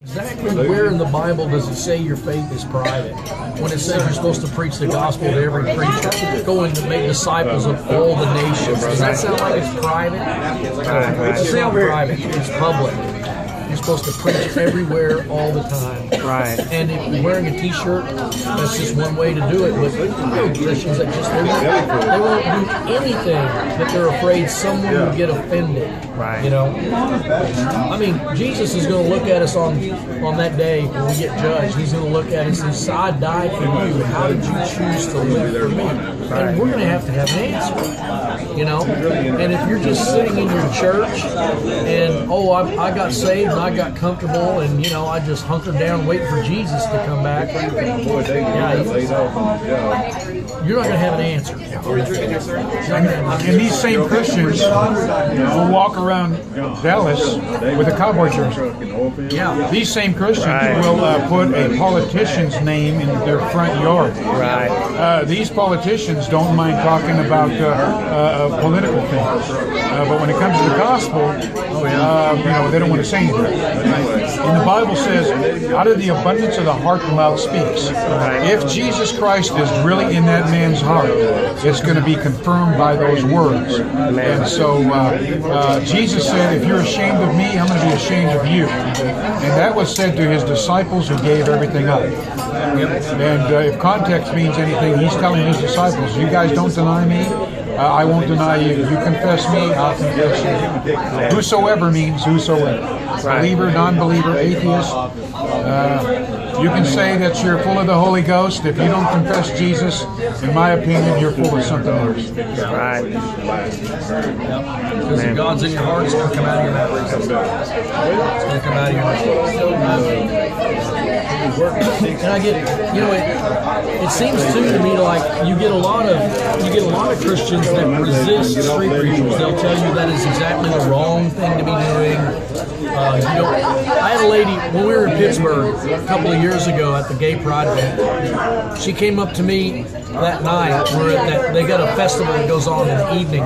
Exactly where in the Bible does it say your faith is private? When it says you're supposed to preach the gospel to every creature, going to make disciples of all the nations. Does that sound like it's private? It doesn't sound private. It's public. You're supposed to preach everywhere all the time. Right. And if you're wearing a T-shirt, that's just one way to do it. But you know Christians that just they won't do anything that they're afraid someone will get offended. Right. You know. I mean, Jesus is going to look at us on that day when we get judged. He's going to look at us and say, "I died for you. How did you choose to live for me?" And we're going to have an answer. You know. And if you're just sitting in your church and I got saved and I got comfortable and I just hunkered down waiting for Jesus to come back, you're not going to have an answer. And these same Christians will walk around Dallas with a cowboy jersey. Yeah. These same Christians will put a politician's name in their front yard. Right. These politicians don't mind talking about political things, but when it comes to the gospel, they don't want to say anything. And the Bible says, out of the abundance of the heart, the mouth speaks. If Jesus Christ is really in that man's heart, it's going to be confirmed by those words. And so Jesus said, if you're ashamed of me, I'm going to be ashamed of you. And that was said to his disciples who gave everything up. And if context means anything, he's telling his disciples, you guys don't deny me, I won't deny you. You confess me, I'll confess you. Whosoever means whosoever. Believer, non-believer, atheist. You can say that you're full of the Holy Ghost. If you don't confess Jesus, in my opinion, you're full of something else. Right. Because if God's in your heart, it's going to come out of your mouth. It's going to come out of your mouth. And I get, it seems too to me like you get a lot of Christians that resist street preachers. They'll tell you that is exactly the wrong thing to be doing. I had a lady when we were in Pittsburgh a couple of years ago at the Gay Pride event. She came up to me that night. They got a festival that goes on in the evening.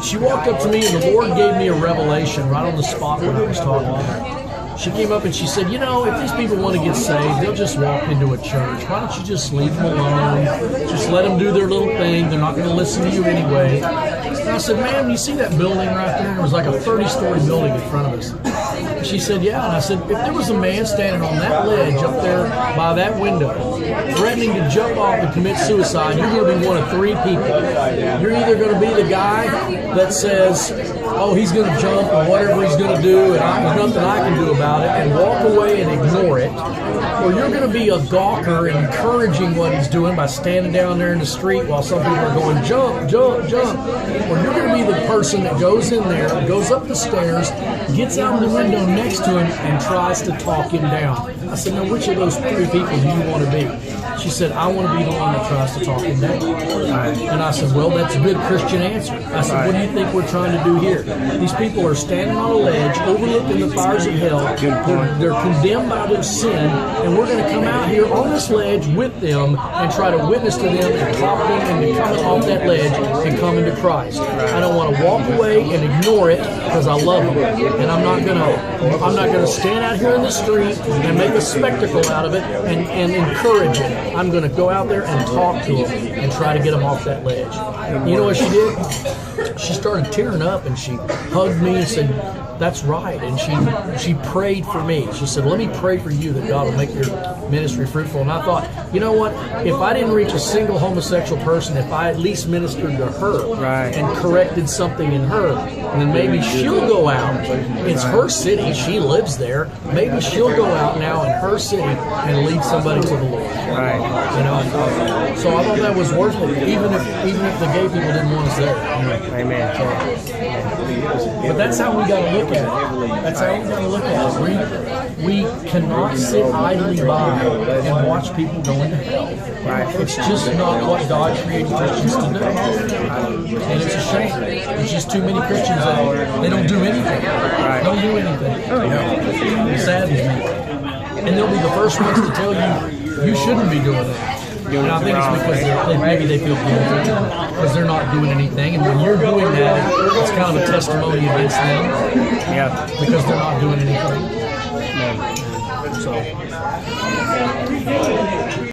She walked up to me and the Lord gave me a revelation right on the spot when I was talking to her. She came up and she said, if these people want to get saved, they'll just walk into a church. Why don't you just leave them alone? Just let them do their little thing. They're not going to listen to you anyway. And I said, ma'am, you see that building right there? And it was like a 30-story building in front of us. And she said, yeah. And I said, if there was a man standing on that ledge up there by that window, threatening to jump off and commit suicide, you're going to be one of three people. You're either going to be the guy that says, he's going to jump or whatever he's going to do, and there's nothing I can do about it, and walk away and ignore it, or you're going to be a gawker and encouraging what he's doing by standing down there in the street while some people are going, jump, jump, jump, or you're going to be the person that goes in there, goes up the stairs, gets out of the window next to him, and tries to talk him down. I said, now which of those three people do you want to be? She said, I want to be the one that tries to talk him down. And I said, well, that's a good Christian answer. I said, what do you think we're trying to do here? These people are standing on a ledge, overlooking the fires of hell. They're condemned by their sin, and we're going to come out here on this ledge with them and try to witness to them and talk them into coming off that ledge and coming to Christ. I don't want to walk away and ignore it because I love them, and I'm not going to stand out here in the street and make a spectacle out of it and encourage it. I'm going to go out there and talk to them and try to get them off that ledge. You know what she did? She started tearing up and she hugged me and said, that's right. And she prayed for me. She said, let me pray for you that God will make your ministry fruitful. And I thought, you know what? If I didn't reach a single homosexual person, if I at least ministered to her and corrected something in her, then maybe she'll go out. It's her city. She lives there. Maybe she'll go out now in her city and lead somebody to the Lord. Right. So I thought that was worth it, even if the gay people didn't want us there. Amen. But that's how we got to look at it. That's how we got to look at it. We cannot sit idly by and watch people go into hell. Right. It's just not what God created Christians to do. And it's a shame. There's just too many Christians that they don't do anything. Right. Don't do anything. It saddens me. And they'll be the first ones to tell you shouldn't be doing that. And I think it's because maybe they feel guilty because they're not doing anything. And when you're doing that, it's kind of a testimony against them. Yeah. Because they're not doing anything. So.